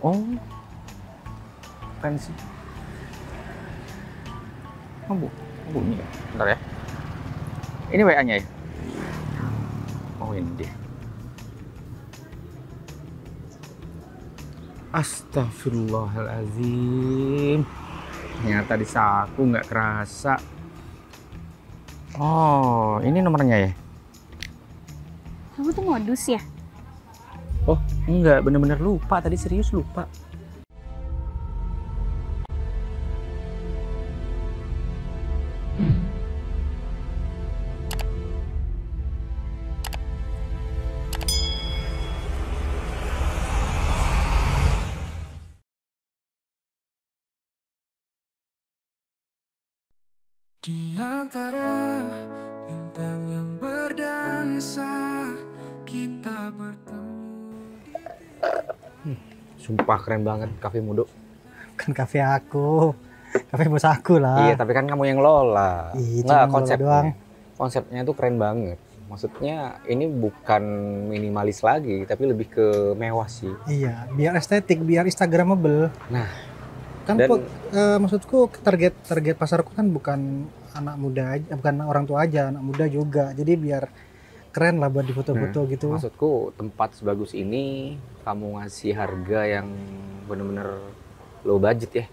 Oh, keren sih. Oh, bunyi ya? Bentar ya. Ini WA-nya ya? Oh, ini dia. Astagfirullahaladzim. Ternyata di saku nggak kerasa. Oh, ini nomornya ya? Kamu tuh modus ya? Oh, enggak, bener-bener lupa. Tadi serius lupa. Di antara bintang yang berdansa, kita bertemu. Sumpah keren banget Cafe Mudo. Kan kafe aku, kafe bos aku lah. Iya, tapi kan kamu yang lola. Iya, Nggak, cuma konsepnya. doang. Konsepnya tuh keren banget. Maksudnya ini bukan minimalis lagi, tapi lebih ke mewah sih. Iya, biar estetik, biar instagramable. Nah, Kan dan- maksudku target pasarku kan bukan anak muda aja, bukan orang tua aja, anak muda juga. Jadi biar keren lah buat difoto-foto gitu. maksudku tempat sebagus ini kamu ngasih harga yang bener-bener low budget ya.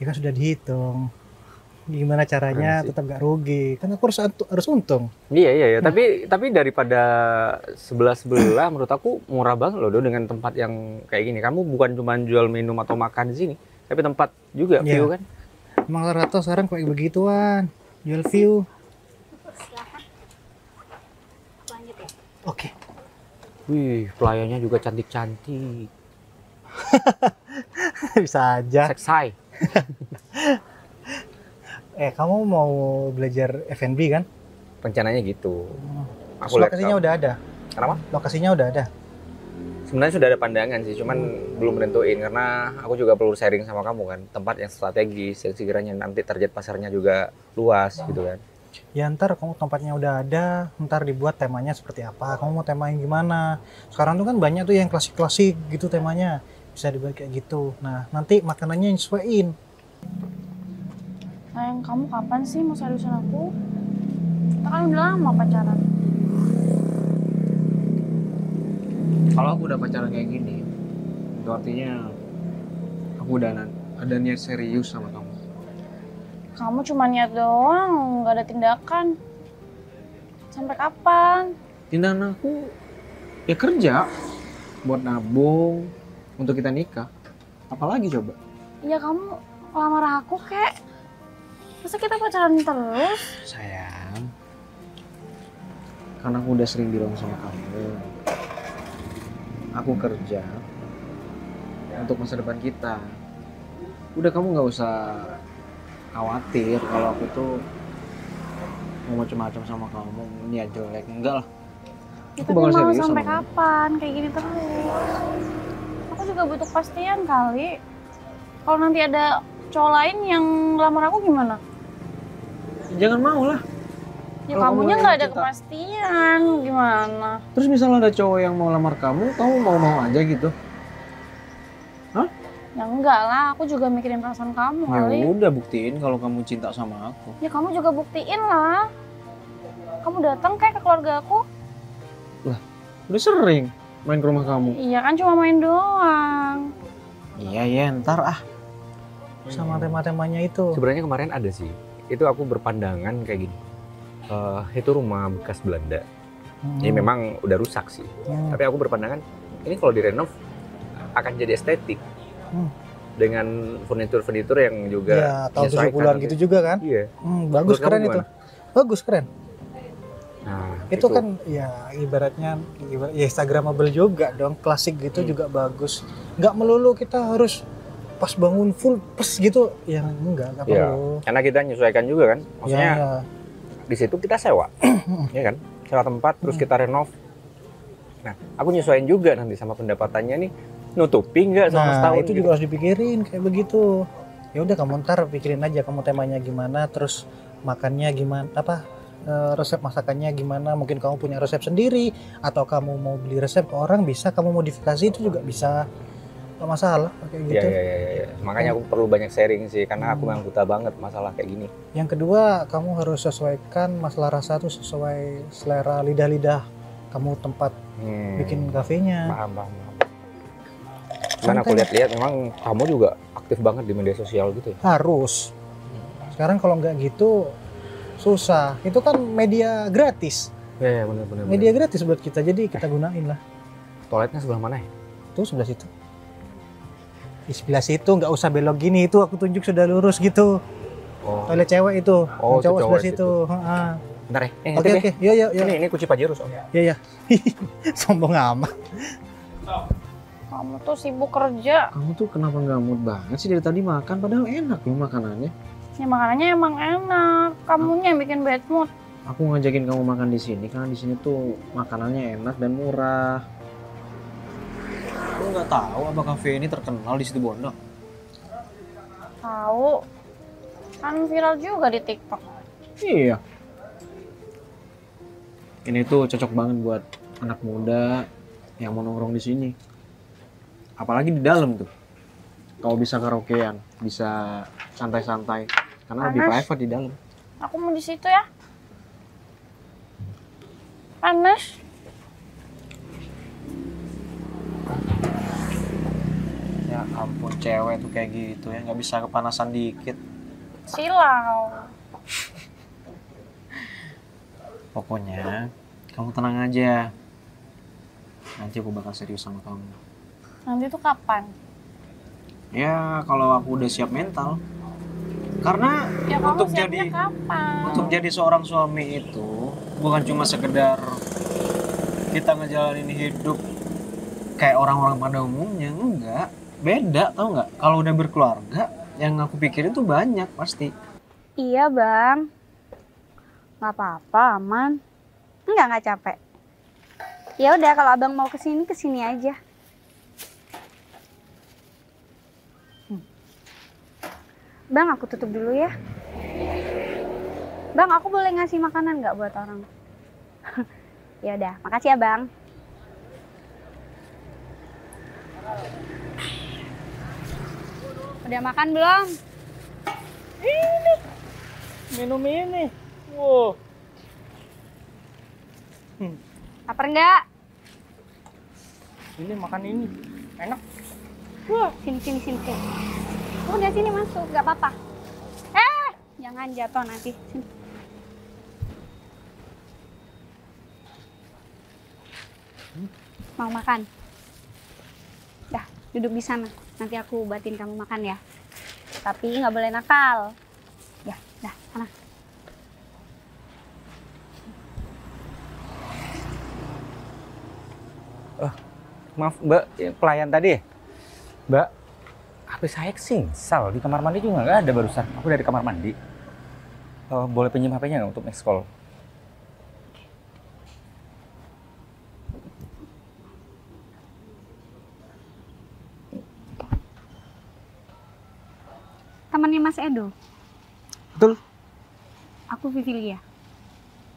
Ya kan sudah dihitung. Gimana caranya Keren sih. tetap gak rugi? Kan aku harus untung. Iya. Tapi daripada sebelah menurut aku murah banget loh Do, dengan tempat yang kayak gini. Kamu bukan cuma jual minum atau makan di sini, tapi tempat juga Iya. view kan. Emang rata sekarang kayak begituan. Jual view. Silahkan. Lanjut ya. Oke. Wih, pelayannya juga cantik-cantik. Bisa aja. Seksai. Kamu mau belajar F&B kan? Rencananya gitu. Aku Terus lihat lokasinya kamu. udah ada. Kenapa? Lokasinya udah ada. Sebenarnya sudah ada pandangan sih, cuman belum menentuin karena aku juga perlu sharing sama kamu kan, tempat yang strategis yang sekiranya nanti target pasarnya juga luas gitu kan. Ya ntar kamu tempatnya udah ada, ntar dibuat temanya seperti apa, kamu mau tema yang gimana. Sekarang tuh kan banyak tuh yang klasik-klasik gitu temanya, bisa dibuat kayak gitu. Nah nanti makanannya yang sesuaiin. Sayang, kamu kapan sih mau seriusin aku? Kita kan udah lama pacaran. Kalau aku udah pacaran kayak gini, itu artinya aku udah ada niat serius sama kamu. Kamu cuma niat doang, nggak ada tindakan. Sampai kapan? Tindakan aku ya kerja buat nabung untuk kita nikah. Apalagi coba? Iya, kamu lamar aku kek. Masa kita pacaran terus? Sayang, karena aku udah sering bilang sama kamu, aku kerja untuk masa depan kita. Udah, kamu nggak usah khawatir kalau aku tuh mau macam-macam sama kamu, niat jelek, enggak lah. Ya, Aku tapi bakal mau serius sampai sama kamu. kapan kayak gini terus? Aku juga butuh kepastian kali. Kalau nanti ada cowok lain yang lamar aku gimana? Jangan mau lah. Ya Kalau kamunya kamu nggak yang ada cinta. kepastian, gimana? Terus misalnya ada cowok yang mau lamar kamu mau aja gitu? Ya enggak lah, aku juga mikirin perasaan kamu kali. Ya udah, buktiin kalau kamu cinta sama aku. Ya kamu juga buktiin lah. Kamu datang kayak ke keluarga aku? Udah sering main ke rumah kamu. Iya kan cuma main doang. Iya, ntar ah. Sama tema-temanya itu. Sebenarnya kemarin ada sih. Itu aku berpandangan kayak gini. Itu rumah bekas Belanda. Ini memang udah rusak sih. Tapi aku berpandangan ini kalau direnov akan jadi estetik. Dengan furnitur-furnitur yang juga Ya tahun menyesuaikan 70-an nanti. gitu juga kan? Iya. Bagus, Menurut kamu keren itu. gimana? Bagus, keren. Nah, Itu kan ya ibaratnya ya instagramable juga dong, klasik gitu juga bagus. Nggak melulu kita harus pas bangun full plus gitu, yang nggak Iya. perlu. Karena kita menyesuaikan juga kan. Maksudnya Ya, di situ kita sewa. Ya kan? Sewa tempat terus kita renov. Nah, aku nyesuaiin juga nanti sama pendapatannya nih, nutupi nggak selama nah setahun itu gitu. juga harus dipikirin kayak begitu. Ya udah kamu ntar pikirin aja kamu temanya gimana, terus makannya gimana, resep masakannya gimana. Mungkin kamu punya resep sendiri atau kamu mau beli resep ke orang, bisa kamu modifikasi itu juga bisa. Gak masalah kayak gitu. Iya. Makanya aku perlu banyak sharing sih, karena aku memang buta banget masalah kayak gini. Yang kedua, kamu harus sesuaikan masalah rasa tuh sesuai selera lidah-lidah kamu tempat bikin kafenya. Paham. Cuman aku lihat-lihat memang kamu juga aktif banget di media sosial gitu ya? Harus. Sekarang kalau nggak gitu susah. Itu kan media gratis. Iya benar. Media gratis buat kita, jadi kita gunain lah. Toiletnya sebelah mana ya? Tuh sebelah situ. Di sebelah situ, nggak usah belok gini. Itu aku tunjuk sudah lurus gitu. Oh. Toilet cewek itu. Oh, Yang cowok itu sebelah cowok situ. Bentar ya. Oke. Yuk. Ini kunci Pajero soalnya. Iya. Sombong amat. Kamu tuh sibuk kerja. Kamu tuh kenapa nggak mood banget sih dari tadi makan? Padahal enak loh makanannya. Ya makanannya emang enak. Kamunya yang bikin bad mood. Aku ngajakin kamu makan di sini karena di sini tuh makanannya enak dan murah. Kamu nggak tahu apa kafe ini terkenal di situ Bondo? Tahu. Kan viral juga di TikTok. Iya. Ini tuh cocok banget buat anak muda yang mau nongkrong di sini. Apalagi di dalam tuh. Kau bisa karaokean, bisa santai-santai. Karena lebih private di dalam. Aku mau di situ ya. Panas. Ya ampun, cewek tuh kayak gitu ya, nggak bisa kepanasan dikit. Silau. Pokoknya kamu tenang aja. Nanti aku bakal serius sama kamu. Nanti tuh kapan? Ya kalau aku udah siap mental. Karena Ya kamu untuk siapnya jadi kapan? jadi seorang suami itu bukan cuma sekedar kita ngejalanin hidup kayak orang-orang pada umumnya, enggak. Beda, tau nggak? Kalau udah berkeluarga, yang aku pikirin tuh banyak pasti. Iya bang, nggak apa-apa, aman. Nggak capek. Ya udah kalau abang mau kesini aja. Bang, aku tutup dulu ya. Bang, aku boleh ngasih makanan nggak buat orang? Ya udah, makasih ya bang. Udah makan belum? Minum ini. Wow. Lapar nggak? Ini makan ini. Enak. Sini. Udah sini masuk, nggak apa-apa. Jangan jatuh nanti. Sini. Mau makan? Dah, duduk di sana. Nanti aku buatin kamu makan ya. Tapi nggak boleh nakal. Ya, dah, sana. Maaf Mbak, pelayan tadi ya? Mbak, HP saya kesingsal di kamar mandi juga nggak ada barusan. Aku dari kamar mandi. Boleh pinjam HP-nya nggak untuk next call? Temannya Mas Edo. Betul. Aku Vivilia.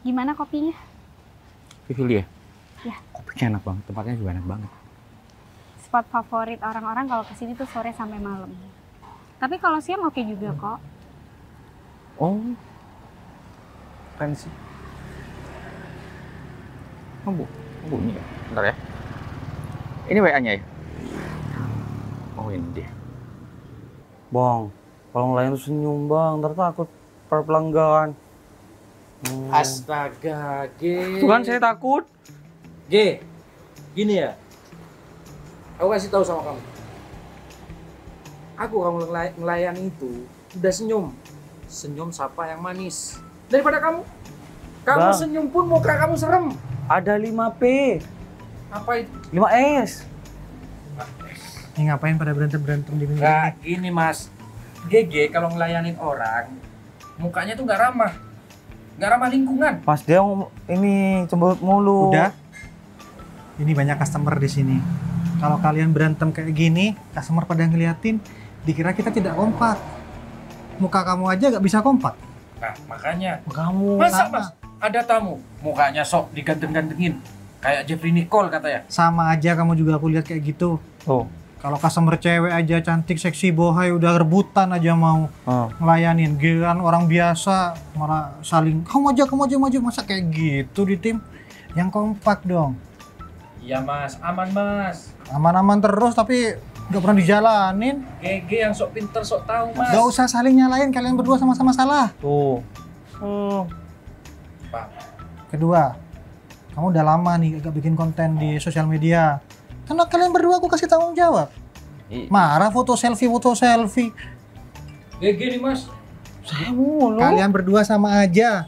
Gimana kopinya? Vivilia? Ya. Kopinya enak banget, tempatnya juga enak banget. Spot favorit orang-orang kalau kesini tuh sore sampai malam. Tapi kalau siang oke juga kok. Oh, keren sih. Bunyi ya? Bentar ya. Ini WA-nya ya? Oh ini dia. Bang, kalau ngelayan tuh senyum bang, ntar takut para pelanggan. Astaga, G. Tuh kan saya takut. G, gini ya. Aku kasih tahu sama kamu. Aku kamu melayani itu udah senyum. Senyum sapa yang manis. Daripada kamu. Kamu Bang. senyum pun muka kamu serem. Ada 5P, Apa itu? 5S. Ini ngapain pada berantem di pinggir Nah, ini? gini Mas. GG kalau ngelayanin orang, mukanya tuh nggak ramah. Nggak ramah lingkungan. Pas dia ini cemberut mulu. Udah. Ini banyak customer di sini. Kalau kalian berantem kayak gini, customer pada ngeliatin, dikira kita tidak kompak. Muka kamu aja nggak bisa kompak. Nah, makanya. Kamu. Masa sama. Mas, ada tamu, mukanya sok diganteng-gantengin. Kayak Jeffrey Nicole katanya. Sama aja kamu juga aku lihat kayak gitu. Tuh. Kalau customer cewek aja cantik, seksi, bohai udah rebutan aja mau ngelayanin. Giliran orang biasa malah saling kamu aja masa kayak gitu di tim. Yang kompak dong. Iya mas, aman mas. Aman-aman terus tapi nggak pernah dijalanin. GG yang sok pinter sok tahu mas. Gak usah saling nyalain, kalian berdua sama-sama salah. Tuh. Pak. Kedua, kamu udah lama nih gak bikin konten di sosial media. Karena kalian berdua aku kasih tanggung jawab. Marah foto selfie. GG nih mas. Kalian berdua sama aja.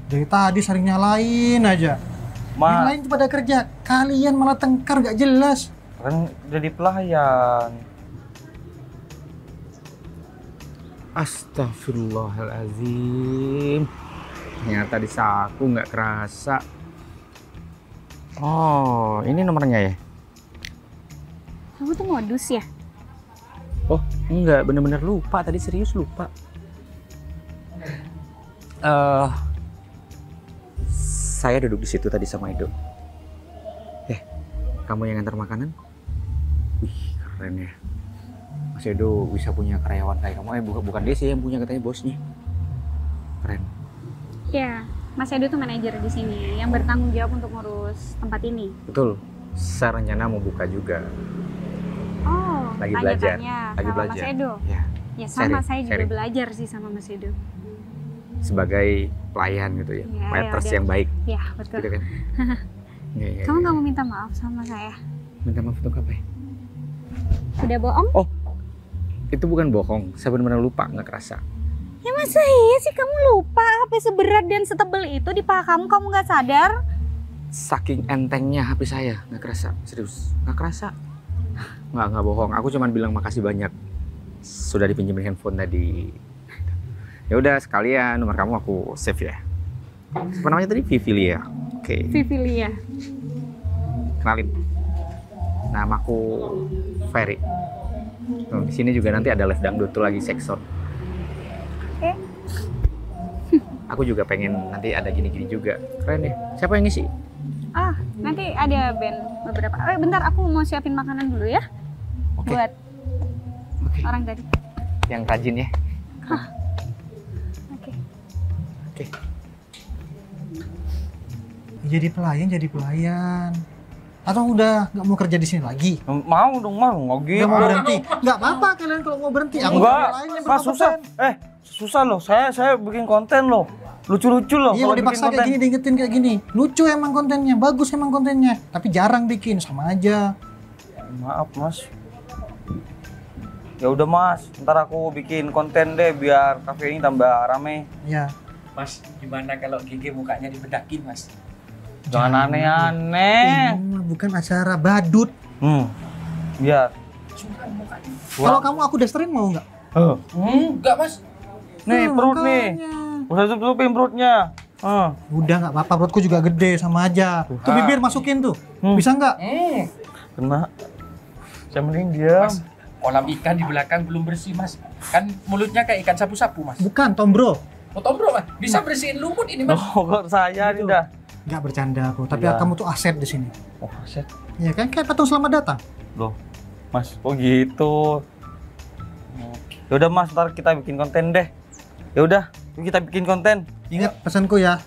Dari tadi sering nyalain aja. Yang lain pada kerja, kalian malah tengkar gak jelas. Kan jadi pelayan. Astagfirullahaladzim. Ternyata disaku nggak kerasa. Oh, ini nomornya ya? Kamu tuh modus ya? Oh, enggak, bener-bener lupa. Tadi serius lupa. Saya duduk di situ tadi sama Edo. Kamu yang ngantar makanan? Wih, keren ya. Mas Edo bisa punya karyawan kayak kamu. Bukan dia sih yang punya, katanya bosnya. Keren. Ya, Mas Edo tuh manajer di sini yang bertanggung jawab untuk ngurus tempat ini. Betul. Saya rencana mau buka juga. Oh, Lagi belajar. Lagi belajar. Mas Edo. Ya. Ya sama, saya juga sharing. belajar sih sama Mas Edo. Sebagai pelayan gitu ya. Waiters yang baik. Ya, betul. Gitu kan. Ya. Kamu nggak mau minta maaf sama saya? Minta maaf untuk apa ya? Udah bohong? Oh, itu bukan bohong. Saya benar-benar lupa, nggak kerasa. Ya masa iya sih kamu lupa HP seberat dan setebel itu di paha kamu nggak sadar? Saking entengnya HP saya, nggak kerasa. Serius, nggak kerasa. Nggak bohong. Aku cuma bilang makasih banyak. Sudah dipinjemin handphone tadi. Ya udah sekalian nomor kamu aku save ya. Apa namanya tadi? Vivilia. Oke. Vivilia. Kenalin. Namaku Ferry. Di sini juga nanti ada live dangdut tuh lagi sekson. Aku juga pengen nanti ada gini-gini juga. Keren deh. Siapa yang ngisi? Ah, nanti ada band beberapa. Bentar aku mau siapin makanan dulu ya. Oke. Buat Oke. orang tadi. Yang rajin ya. Oke. Oke. Jadi pelayan. Atau udah nggak mau kerja di sini lagi? Mau dong, mau Nggak mau berhenti? Nggak apa-apa kalian kalau mau berhenti. Aku Enggak, cari lain yang Mas susah. berkompeten. Susah loh. Saya bikin konten loh. Lucu-lucu loh Iya, kalau udah bikin dipaksa konten. kayak gini, diingetin kayak gini. Lucu emang kontennya, bagus emang kontennya. Tapi jarang bikin, sama aja. Maaf, Mas. Ya udah, Mas. Ntar aku bikin konten deh biar kafe ini tambah rame. Iya. Mas, gimana kalau GG mukanya dibedakin mas? Jangan aneh-aneh. Ini bukan acara badut. Biar. Suram mukanya. Kalau kamu aku dasterin mau nggak? Enggak mas. Nih, perut nih. Makanya. Usah tutupin perutnya. Udah nggak apa-apa, perutku juga gede sama aja. Tuh bibir masukin tuh. Bisa nggak? Kena. Saya mending diam. Mas, kolam ikan di belakang belum bersih mas. Kan mulutnya kayak ikan sapu-sapu mas. Bukan, Tombro. Potong bro mas, bisa bersihin lumut ini mas. Oh, kok saya nih dah. Nggak bercanda aku, tapi Iya. kamu tuh aset di sini. Oh, set. Iya kan, kayak patung selamat datang. Loh, Mas, kok gitu? Ya udah, Mas, ntar kita bikin konten deh. Ya udah, kita bikin konten. Ingat pesanku ya,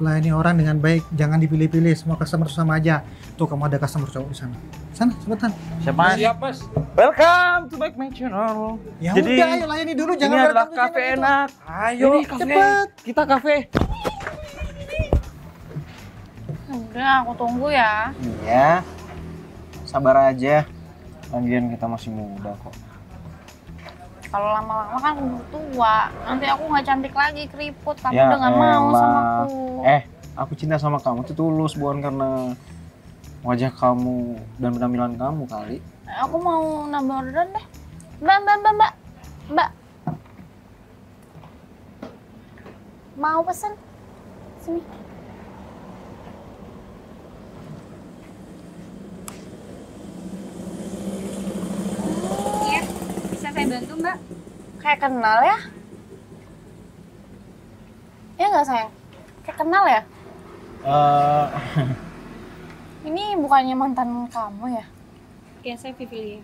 layani orang dengan baik, jangan dipilih-pilih. Semua customer sama aja. Tuh kamu ada customer cowok di sana. Sana, cepetan. Siapa? Siap mas. Welcome to back my channel. Ya Jadi, udah, ayo layani dulu, Ini jangan adalah datang ke kafe sini gitu. enak. Ayo. Ini kafe. Cepet. Kita kafe. Udah, aku tunggu ya. Iya. Sabar aja. Lagian kita masih muda kok. Kalau lama-lama kan udah tua. Nanti aku nggak cantik lagi, keriput. Kamu Ya udah nggak mau elah. sama aku. Aku cinta sama kamu tuh tulus, bukan karena wajah kamu dan penampilan kamu kali. Aku mau nambah orderan deh. Mbak. Mau pesen? Sini. Iya, bisa saya bantu Mbak? Kayak kenal ya? Iya nggak sayang? Kayak kenal ya? Ini bukannya mantan kamu ya? Ya, saya Vivilia.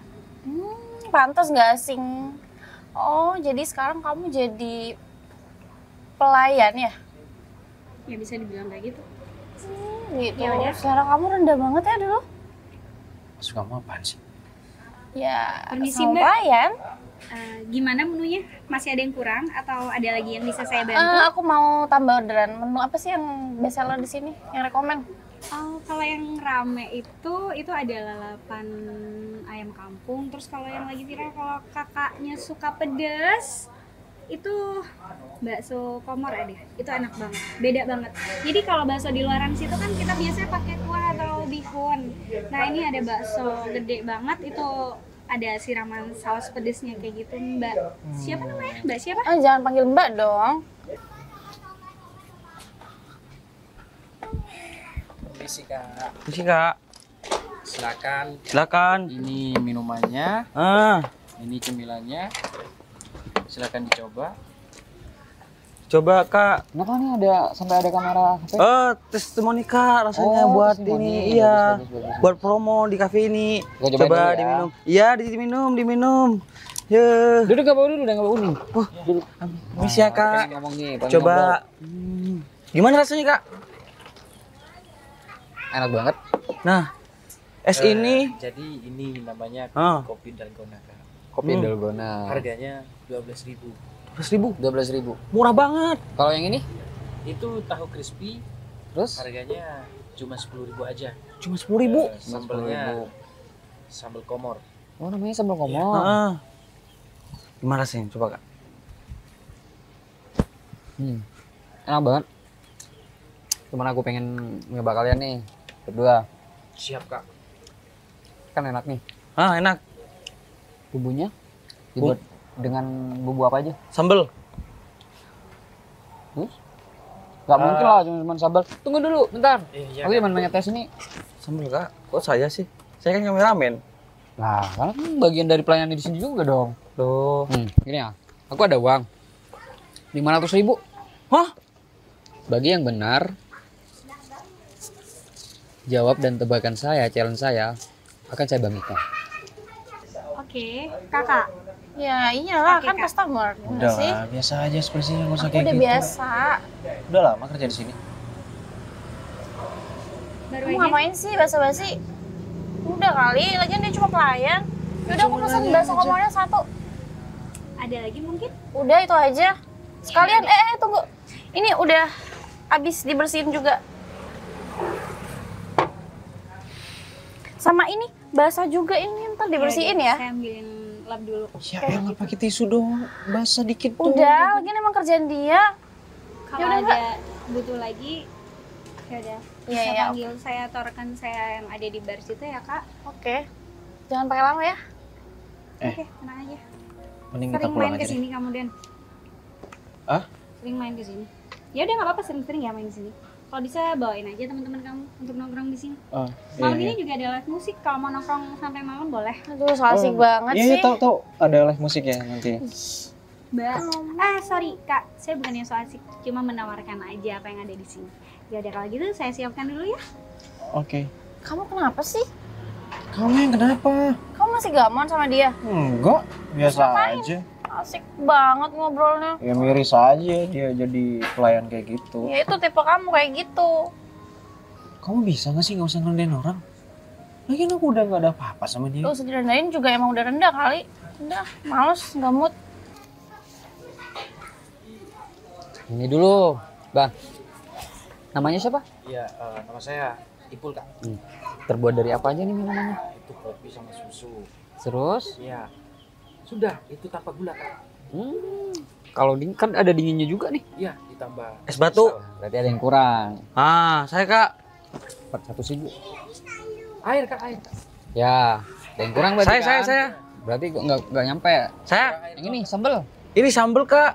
Pantas nggak asing. Oh, jadi sekarang kamu jadi pelayan ya? Ya bisa dibilang kayak gitu. Gitu. Ya udah. Selera kamu rendah banget ya dulu. Maksud kamu apaan sih? Ya, Permisi, sama Mbak. pelayan. Gimana menunya? Masih ada yang kurang atau ada lagi yang bisa saya bantu? Aku mau tambah orderan. Menu apa sih yang best seller di sini? Yang rekomen? Oh, kalau yang rame itu ada lalapan ayam kampung. Terus kalau yang lagi viral, kalau kakaknya suka pedas, itu bakso komor ada. Itu enak banget, beda banget. Jadi kalau bakso di luaran situ kan kita biasanya pakai kuah atau bihun. Nah ini ada bakso gede banget, itu ada siraman saus pedesnya kayak gitu. Mbak siapa namanya? Mbak siapa? Jangan panggil Mbak dong. Permisi Kak. Misi Kak. Silakan. Silakan. Ini minumannya, ini cemilannya. Silakan dicoba. Coba Kak. Kenapa nih sampai ada kamera HP? Testimoni Kak, rasanya Oh, buat testimoni. ini, iya, Bagus. buat promo di kafe ini. Gua cobain Coba dulu ya. diminum. Iya, diminum. Ya. Duduk gak bau dulu, udah gak bau nih. Wah, misi ya Kak. Pengen ngomong nih, pengen Coba. ngobrol. Gimana rasanya Kak? Enak banget. Nah, es ini. Jadi ini namanya Ah. kopi dalgona Kak. Kopi dalgona. Harganya 12.000. 12.000. 12.000. Murah banget. Kalau yang ini? Itu tahu crispy, Terus? harganya cuma 10.000 aja. Cuma 10.000. Sambelnya sambal komor. Oh namanya sambal komor. Heeh. Gimana rasanya? Coba Kak. Enak banget. Cuman aku pengen nyoba kalian nih berdua. Siap Kak. Kan enak nih. Enak. Bumbunya dibuat dengan bumbu apa aja? Sambel. Gak mungkin lah cuma sambal. Tunggu dulu, bentar. Iya, Aku cuma nanya tes ini. Sambel Kak. Kok saya sih? Saya kan kameramen. Nah, karena kan bagian dari pelayanan di sini juga dong. Loh. Gini ya. Aku ada uang 500.000. Hah? Bagi yang benar jawab dan tebakan saya, challenge saya akan saya bagikan. Oke, kakak. Ya iyalah, Oke, kan Kak. customer. Udah sih? lah, biasa aja ekspresinya, nggak usah Aku kayak udah gitu. biasa. Udah lama kerja di sini. Baru Kamu aja. ngapain sih basa-basi? Udah kali, lagian dia cuma pelayan. Yaudah aku pesan bakso komornya 1. Ada lagi mungkin? Udah itu aja. Sekalian, tunggu. Ini udah habis dibersihin juga. Sama ini, basah juga ini, ntar dibersihin ya. Saya ambilin lap dulu. Ya elah, pakai tisu dong. Basah dikit tuh. Udah, lagian emang kerjaan dia. Kalau Yaudah, ada butuh lagi, ya udah. Iya, Bisa iya, panggil saya atau rekan saya yang ada di bar situ ya kak. Oke. Jangan pakai lama ya. Oke, tenang aja. Mending kita Sering pulang main aja ke deh. sini kamu Dan. Hah? Sering main ke sini. Ya udah nggak apa-apa, sering-sering ya main di sini. Kalau bisa bawain aja teman-teman kamu untuk nongkrong di sini. Oh, Malam ini juga ada live musik. Kalau mau nongkrong sampai malam boleh. Aduh, so asik banget Iya, sih. tahu. Ada live musik ya nanti. Mbak, sorry kak, saya bukannya so asik, cuma menawarkan aja apa yang ada di sini. Ya udah kalau gitu saya siapkan dulu ya. Oke. Kamu kenapa sih? Kamu yang kenapa? Kamu masih gamon sama dia? Enggak, biasa Ngapain? aja. Asik banget ngobrolnya. Ya miris aja dia jadi pelayan kayak gitu. Ya itu tipe kamu kayak gitu. Kamu bisa nggak sih nggak usah ngerendahin orang? Lagian aku udah nggak ada apa-apa sama dia. Lu usah direndahin juga emang udah rendah kali. Udah, males, nggak mood. Ini dulu, Bang. Namanya siapa? Iya, nama saya Ipul Kak. Terbuat dari apa aja nih minumannya? Itu kopi sama susu. Terus? Iya. Sudah, itu tanpa gula Kak. Kalau dingin kan ada dinginnya juga nih. Iya, ditambah Es batu. Berarti ada yang kurang. Saya Kak. 400.000. Air Kak, air. Ya, ada yang kurang berarti kan? Saya. Berarti kok nggak nyampe ya? Saya. Yang ini sambal. Ini sambel Kak.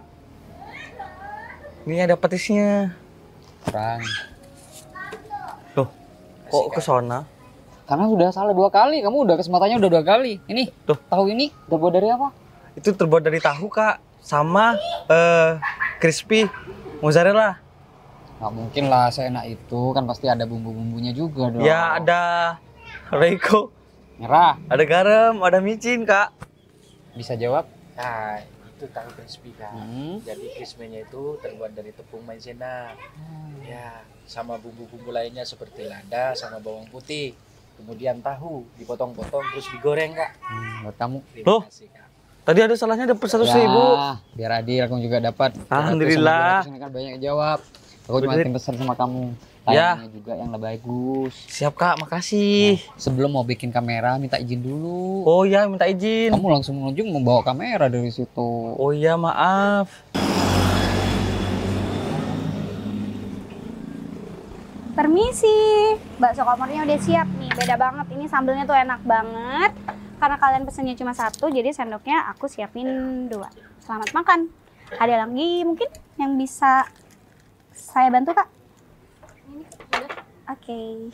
Ini ada petisnya. Kurang. Loh, kok ke sana? Karena sudah salah 2 kali. Kamu udah kesempatannya udah 2 kali. Ini, Tuh. tahu ini terbuat dari apa? Itu terbuat dari tahu Kak, sama crispy mozzarella. Nggak mungkin lah seenak itu, kan pasti ada bumbu-bumbunya juga dong. Ya ada Reiko, Merah. Ada garam, ada micin, Kak. Bisa jawab? Nah, itu tahu crispy kan. Hmm. Jadi crispy-nya itu terbuat dari tepung maizena. Ya, sama bumbu-bumbu lainnya seperti lada sama bawang putih. Kemudian tahu dipotong-potong terus digoreng, Kak. Buat kamu. Terima Loh. kasih, Kak. Tadi ada salahnya dapat 100.000. Ya, biar adil aku juga dapat. 200 sama Alhamdulillah. 200 ini kan banyak yang jawab. Aku cuma Bener. tim pesan sama kamu. Ya. Tayangnya juga yang lebih bagus. Siap, Kak. Makasih. Sebelum mau bikin kamera minta izin dulu. Oh iya, minta izin. Kamu langsung menunjuk membawa kamera dari situ. Oh iya, maaf. Permisi, bakso komernya udah siap nih. Beda banget, ini sambelnya tuh enak banget. Karena kalian pesennya cuma 1, jadi sendoknya aku siapin 2. Selamat makan. Ada lagi mungkin yang bisa saya bantu, Kak? Oke.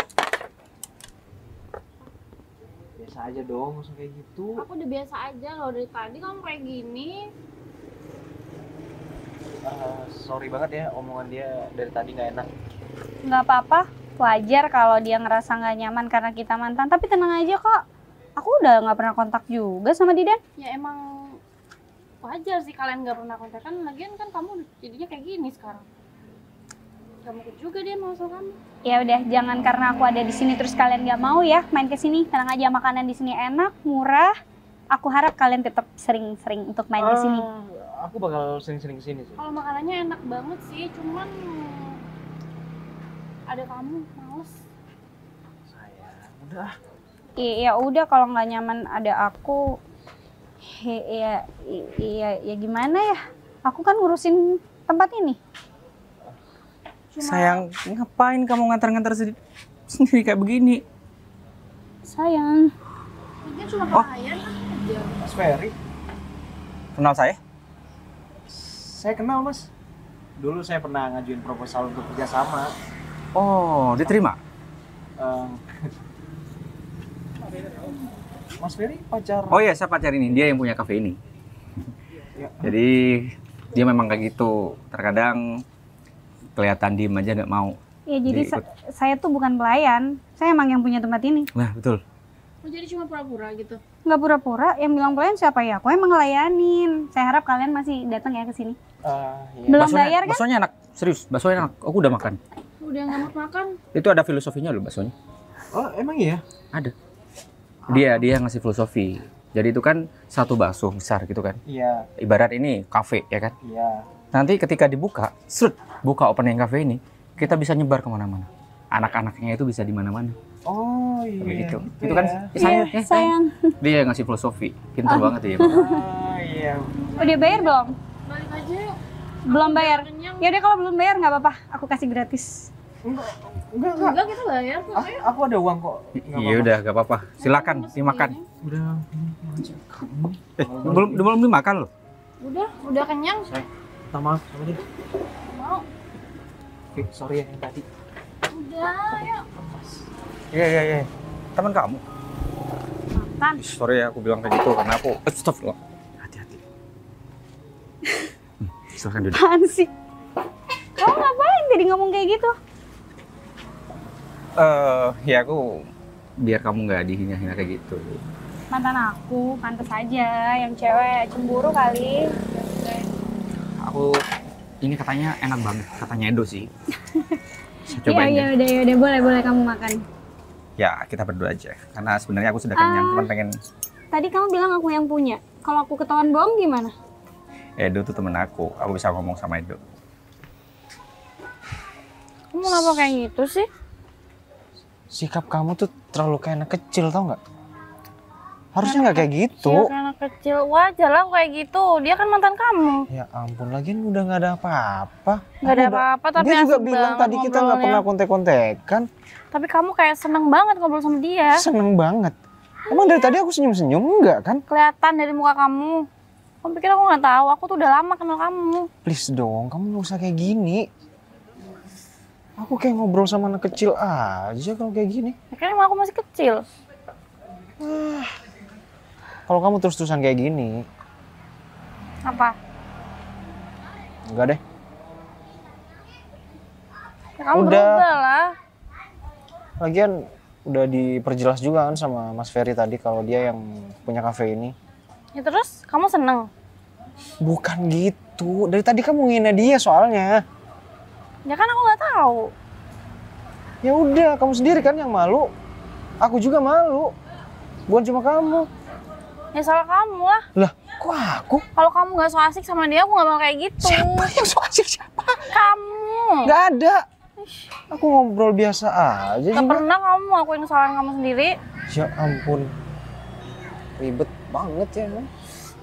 Biasa aja dong, langsung kayak gitu. Aku udah biasa aja loh, dari tadi kamu kayak gini. Sorry banget ya, omongan dia dari tadi nggak enak. Nggak apa-apa, wajar kalau dia ngerasa nggak nyaman karena kita mantan. Tapi tenang aja kok, aku udah nggak pernah kontak juga sama Didan. Ya emang wajar sih kalian nggak pernah kontak kan. Lagian kan kamu jadinya kayak gini sekarang. Gak mungkin juga dia mau sama kamu. Ya udah, jangan karena aku ada di sini terus kalian nggak mau ya main ke sini. Tenang aja, makanan di sini enak, murah. Aku harap kalian tetap sering-sering untuk main ke sini. Aku bakal sering-sering kesini sih. Kalau makanannya enak banget sih, cuman ada kamu, males. Sayang, udah. Ya udah, kalau nggak nyaman ada aku, ya gimana ya? Aku kan ngurusin tempat ini. Sayang, ngapain kamu ngantar-ngantar sendiri kayak begini? Sayang. Dia cuma pelayan aja. Mas Ferry, Kenal saya? saya kenal Mas. Dulu saya pernah ngajuin proposal untuk kerjasama. Oh, diterima? Eh, Mas Ferry pacar. Oh iya, saya pacar ini. Dia yang punya kafe ini. Ya. Jadi dia memang kayak gitu. Terkadang kelihatan diem aja nggak mau. Ya jadi Dia ikut. saya tuh bukan pelayan. Saya emang yang punya tempat ini. Nah, betul. Oh, jadi cuma pura-pura gitu. Nggak pura-pura, yang bilang pelayan siapa ya? Aku emang ngelayanin. Saya harap kalian masih datang ya ke sini. Iya. Belum bayar kan? Baksonya enak. Serius, baksonya enak. Aku udah makan. Udah nggak mau makan. Itu ada filosofinya loh baksonya. Oh, emang iya? Ada. Dia ngasih filosofi. Jadi itu kan satu bakso besar gitu kan. Iya, Ibarat ini kafe ya kan. iya. Nanti ketika dibuka, buka opening cafe ini, kita bisa nyebar kemana-mana. Anak-anaknya itu bisa di mana-mana. Oh iya. Begitu. gitu Itu kan ya. sayang. Iya, sayang. Dia yang ngasih filosofi. Pinter banget ya. Ah, iya. Udah bayar belum? Balik aja yuk. Belum bayar. Kenyang. Ya udah kalau belum bayar nggak apa-apa. Aku kasih gratis. Enggak. Enggak, kita bayar kok. Ayo. Aku ada uang kok. Nggak Iya udah, gak apa-apa. Silakan dimakan. Udah. Belum dimakan loh. Udah kenyang. Minta maaf sama dia. Mau. Oke, sorry ya yang tadi. Udah, ayo. Iya. Teman kamu. Mantan. Sorry ya aku bilang kayak gitu karena aku stop loh. Hati-hati. Silakan duduk. Apaan sih? Kamu ngapain tadi ngomong kayak gitu? Ya aku biar kamu nggak dihina-hina kayak gitu. Mantan aku, pantas aja. Yang cewek cemburu kali. Aku ini katanya enak banget, katanya Edo sih. Saya Iya, cobain iya, deh. udah, boleh kamu makan. Ya kita berdua aja, karena sebenarnya aku sudah kenyang, cuman pengen Tadi kamu bilang aku yang punya. Kalau aku ketahuan bohong gimana? Edo tuh temen aku bisa ngomong sama Edo. Kamu kenapa kayak gitu sih? Sikap kamu tuh terlalu kayak anak kecil, tau nggak? Harusnya nggak kayak gitu. Iya, karena kecil wajar lah kayak gitu. Dia kan mantan kamu. Ya ampun, lagian udah nggak ada apa-apa. Nggak ada apa-apa, tapi Dia juga asik bilang banget tadi kita nggak ngobrolnya. pernah kontek-kontekan. Tapi kamu kayak seneng banget ngobrol sama dia. Seneng banget. Emang dari tadi aku senyum-senyum enggak kan? Kelihatan dari muka kamu. Kamu pikir aku nggak tahu? Aku tuh udah lama kenal kamu. Please dong, kamu nggak usah kayak gini. Aku kayak ngobrol sama anak kecil aja kalau kayak gini. Akhirnya emang aku masih kecil. Kalau kamu terus-terusan kayak gini, Apa? enggak deh. Ya, kamu Udah. berubah lah. Lagian udah diperjelas juga kan sama Mas Ferry tadi kalau dia yang punya kafe ini. Ya terus kamu seneng? Bukan gitu. Dari tadi kamu ngina dia soalnya. Ya kan aku nggak tahu. Ya udah, kamu sendiri kan yang malu. Aku juga malu. Bukan cuma kamu. Ya salah kamu lah. Lah, kok aku? Kalau kamu nggak so asik sama dia, aku nggak bakal kayak gitu. Siapa yang so asik siapa? Kamu. Nggak ada. Aku ngobrol biasa aja Gak juga. pernah kamu ngakuin kesalahan kamu sendiri. Ya ampun. Ribet banget ya emang.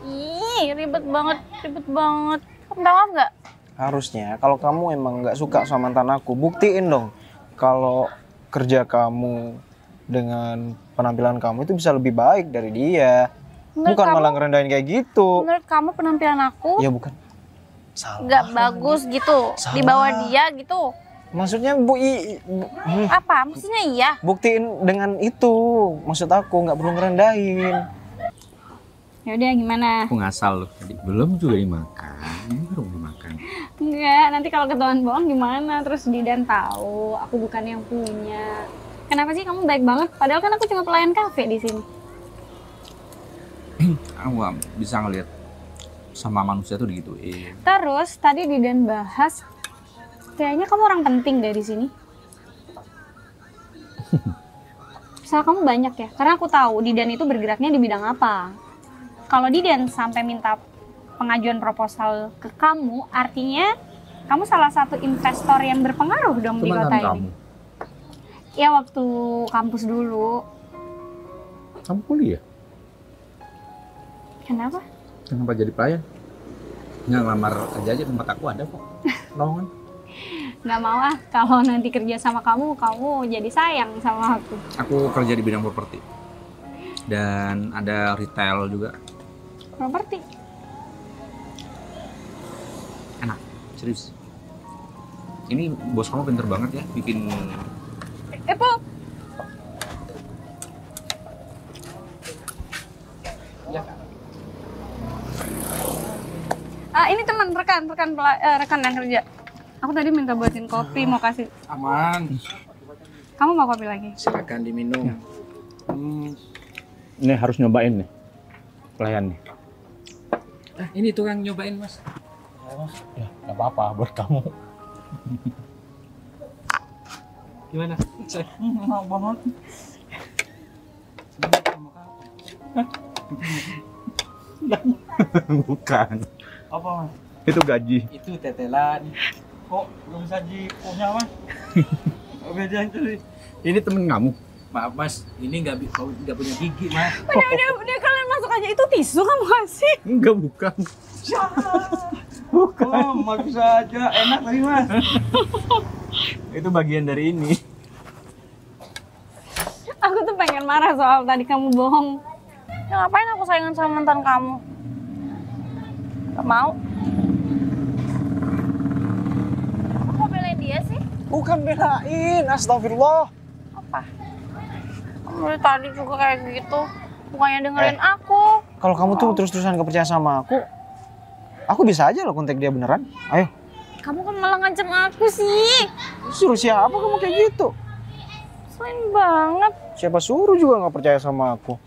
Ih, ribet banget, ribet banget. Kamu minta maaf nggak? Harusnya kalau kamu emang nggak suka sama mantan aku, buktiin dong kalau kerja kamu dengan penampilan kamu itu bisa lebih baik dari dia. Menurut Bukan kamu- malah ngerendahin kayak gitu. Menurut kamu penampilan aku Ya bukan. Salah. nggak bagus gitu Salah. di bawah dia gitu? Maksudnya Apa? Maksudnya iya? buktiin dengan itu. Maksud aku nggak perlu ngerendahin. Ya udah gimana? Aku ngasal loh tadi. Belum juga dimakan. Ini baru dimakan. Enggak, nanti kalau ketahuan bohong gimana? Terus Didan tahu aku bukan yang punya. Kenapa sih kamu baik banget? Padahal kan aku cuma pelayan kafe di sini. Aku nggak bisa ngelihat sama manusia tuh digituin. Terus tadi Didan bahas kayaknya kamu orang penting dari sini. Salah kamu banyak ya, karena aku tahu Didan itu bergeraknya di bidang apa. Kalau Didan sampai minta pengajuan proposal ke kamu, artinya kamu salah satu investor yang berpengaruh dong di kota ini. kamu. Ya waktu kampus dulu. Kamu kuliah? Kenapa? Kenapa jadi pelayan? Nggak ngelamar kerja aja tempat aku ada kok. Lowongan. Nggak mau ah, kalau nanti kerja sama kamu, kamu jadi sayang sama aku. Aku kerja di bidang properti. Dan ada retail juga. Properti. Enak, serius. Ini bos kamu pinter banget ya bikin. Po. Ini teman rekan yang kerja. Aku tadi minta buatin kopi, mau kasih. Aman. Kamu mau kopi lagi? Silakan diminum. Ini harus nyobain nih. Pelayan nih. Ini tukang nyobain mas. Ya, nggak apa-apa buat kamu. Gimana? Enak banget. Bukan. Apa mas? Itu gaji. Itu tetelan. Kok belum saji punya mas? Beda itu. Ini temen kamu. Maaf mas, ini nggak punya gigi mas. Udah kalian masuk aja, itu tisu kamu kasih. Enggak, bukan. Oh, maksud saja enak tadi mas. Itu bagian dari ini. Aku tuh pengen marah soal tadi kamu bohong. Ya ngapain aku saingan sama mantan kamu? Gak mau. Kamu mau belain dia sih? Bukan belain, astagfirullah. Apa? Kamu dari tadi juga kayak gitu. Bukannya dengerin aku. Kalau kamu tuh terus-terusan gak percaya sama aku bisa aja loh kontak dia beneran. Ayo, Kamu kan malah ngancam aku sih. suruh siapa kamu kayak gitu? Selain banget. Siapa suruh juga gak percaya sama aku?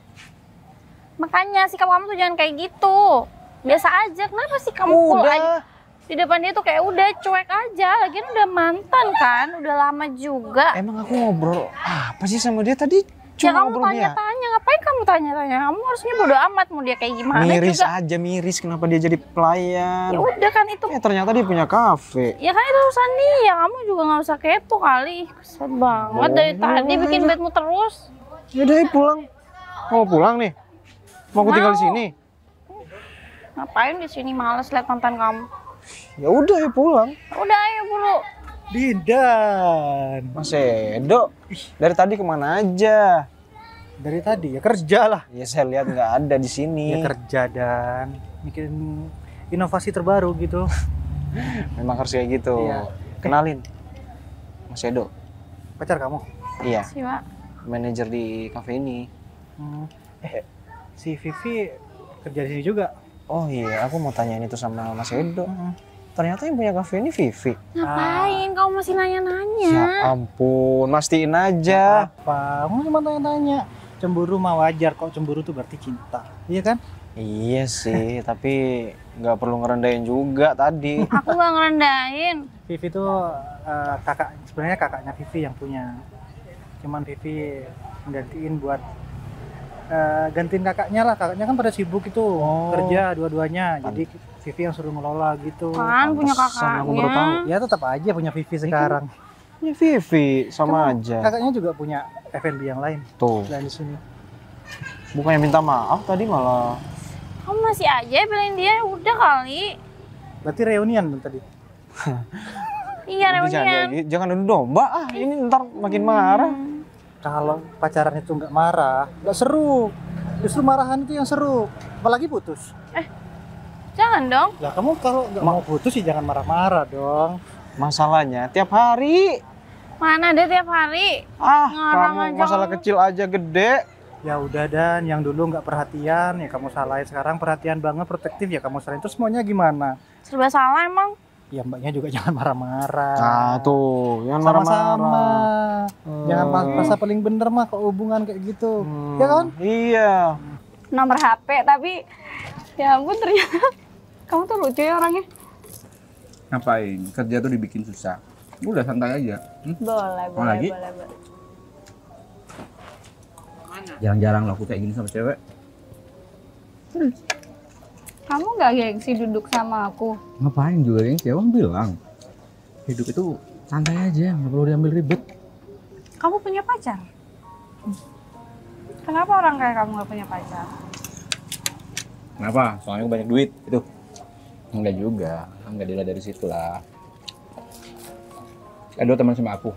Makanya sikap kamu tuh jangan kayak gitu. Biasa aja. Kenapa sih kamu cool aja? Di depan dia tuh kayak udah cuek aja. Lagian udah mantan kan. Udah lama juga. Emang aku ngobrol apa sih sama dia tadi? Ya Cuma kamu ngobrol dia. tanya-tanya. Ngapain kamu tanya-tanya? Kamu harusnya bodo amat mau dia kayak gimana Miris juga. aja, miris kenapa dia jadi pelayan. Ya udah kan itu. Ternyata dia punya kafe. Ya kan itu urusan dia. Kamu juga nggak usah kepo kali. Kesel banget dari tadi bikin bedmu terus. Yaudah, pulang. Mau pulang nih? Mau aku tinggal di Mau. sini? Ngapain di sini males liat konten kamu? Ya udah, ya pulang. Udah ayo buru. Dindan. Mas Edo, dari tadi kemana aja? Dari tadi ya kerja lah. Ya saya lihat nggak ada di sini. Ya kerja dan bikin inovasi terbaru gitu. Memang harus kayak gitu. Iya. Kenalin, Mas Edo. Pacar kamu? Iya, Siwa. manajer di kafe ini. Si Vivi kerja di sini juga. Oh iya, aku mau tanyain itu sama Mas Edo. Ternyata yang punya kafe ini Vivi. Ngapain kamu masih nanya-nanya? Ya ampun, mastiin aja. Apa? Kamu cuma tanya-tanya. Cemburu mah wajar, kok cemburu tuh berarti cinta. Iya kan? Iya sih, tapi nggak perlu ngerendahin juga tadi. Aku nggak ngerendahin. Vivi tuh sebenarnya kakaknya Vivi yang punya. Cuman Vivi gantiin buat gantiin kakaknya lah. Kakaknya kan pada sibuk itu kerja dua-duanya. Jadi Vivi yang suruh ngelola gitu. Kan punya Pantesan aku baru tahu. kakaknya. Ya tetap aja punya Vivi sekarang. Ya Vivi sama aja. Kakaknya juga punya F&B yang lain. Tuh, Dan di sini. bukannya minta maaf tadi malah. Kamu masih aja belain dia, udah kali. Berarti reunian dong tadi. Iya Udah, reunian. jangan adu domba ah, ini ntar makin marah. Kalau pacaran itu nggak marah, nggak seru. Justru marahan itu yang seru. Apalagi putus. Jangan dong. Ya kamu kalau nggak mau putus sih jangan marah-marah dong. Masalahnya tiap hari. Mana ada tiap hari? Ah, Ngarang kamu aja masalah kamu. kecil aja gede. Ya udah Dan, yang dulu nggak perhatian ya kamu salahin. Sekarang perhatian banget, protektif ya kamu salahin. Terus maunya gimana? Serba salah emang. Ya mbaknya juga jangan marah-marah. Nah tuh, yang Sama-sama. marah-marah. Jangan merasa paling bener mah kalau hubungan kayak gitu. Ya kan? Iya. Nomor HP tapi ya ampun ternyata kamu tuh lucu ya orangnya. Ngapain? Kerja tuh dibikin susah. Udah santai aja. Boleh, Mau lagi? boleh. Jarang-jarang lah aku kayak gini sama cewek. Kamu nggak gengsi duduk sama aku? Ngapain juga yang cewek bilang. Hidup itu santai aja, nggak perlu diambil ribet. Kamu punya pacar? Kenapa orang kayak kamu nggak punya pacar? Kenapa? Soalnya aku banyak duit itu. Enggak juga, enggak dilihat dari situ lah. Edo teman sama aku.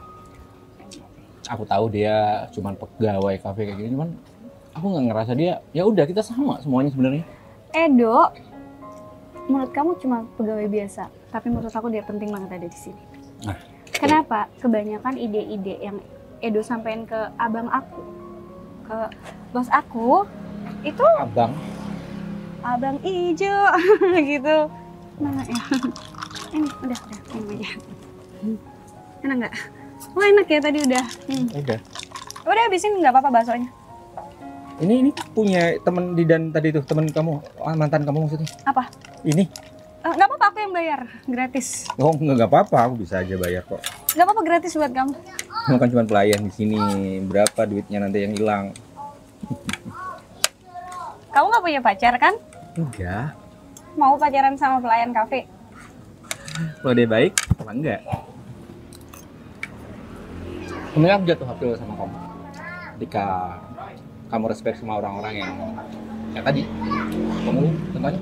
Aku tahu dia cuman pegawai kafe kayak gini, cuman aku nggak ngerasa dia. Ya udah kita sama semuanya sebenarnya. Edo, menurut kamu cuma pegawai biasa, tapi menurut aku dia penting banget ada di sini. Nah, Kenapa? Kebanyakan ide-ide yang Edo sampein ke abang aku, ke bos aku, itu abang ijo gitu. Mana ya? Ini udah minum aja. Enak nggak? Wah enak ya tadi udah. Udah. Udah habisin nggak apa-apa baksonya. Ini punya temen Didan tadi tuh, temen kamu, mantan kamu maksudnya. Apa? Ini. Nggak apa-apa aku yang bayar, gratis. Oh, nggak apa-apa, aku bisa aja bayar kok. Nggak apa-apa gratis buat kamu. Kamu kan cuma pelayan di sini. Berapa duitnya nanti yang hilang? Kamu nggak punya pacar kan? Enggak. Mau pacaran sama pelayan kafe? Kalau dia baik, apa enggak? Sebenarnya aku jatuh hati sama kamu. Ketika kamu respect sama orang-orang yang kayak tadi, kamu contohnya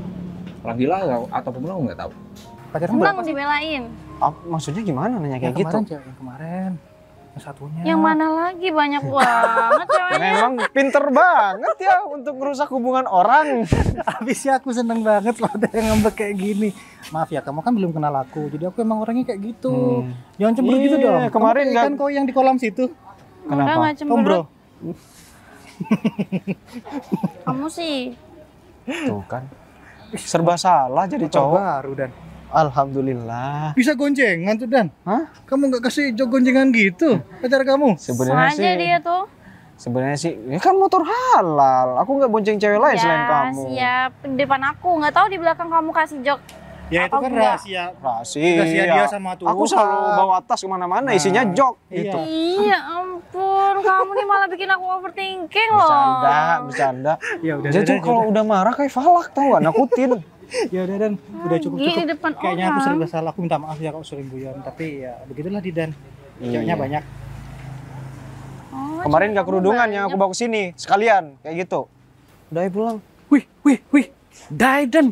orang gila atau pemula aku nggak tahu. Pacaran Senang berapa sih? dibelain. Maksudnya gimana nanya kayak Yang gitu? kemarin, yang kemarin. Yang satunya. Yang mana lagi banyak banget ceweknya. Memang pinter banget ya untuk merusak hubungan orang. Habisnya aku seneng banget loh ada yang ngambek kayak gini. Maaf ya, kamu kan belum kenal aku. Jadi aku emang orangnya kayak gitu. Jangan cemburu gitu Iya, dong. kemarin Kamu nggak- kan kau yang di kolam situ. Udah nggak Om cemberut. bro. Kamu sih. Tuh kan. Serba salah jadi Motor cowok. baru Dan. Alhamdulillah. Bisa goncengan tuh Dan. Hah? Kamu nggak kasih jok goncengan gitu pacar kamu? Sebenarnya Sengaja sih. dia tuh. Sebenarnya sih, ini kan motor halal. Aku nggak bonceng cewek lain selain kamu. Siap. Di depan aku. Nggak tahu di belakang kamu kasih jok. Ya itu Apa kan enggak? rahasia. Rahasia. Rahasia dia sama Tuhan. Aku selalu bawa tas kemana-mana, isinya jok. Iya. Gitu. Iya ampun. Kamu nih malah bikin aku overthinking loh. Bercanda. Ya udah Dia tuh Dan, kalau udah marah kayak falak tau gak, nakutin. ya udah Dan, udah cukup. Di depan Kayaknya aku orang. sering salah. Aku minta maaf ya kalau sering guyon. Tapi ya begitulah di Dan. Ceweknya Iya. banyak. Oh, Kemarin gak kamu kerudungan yang aku banyak. bawa ke sini sekalian kayak gitu. Udah ayo pulang. Wih, Daiden.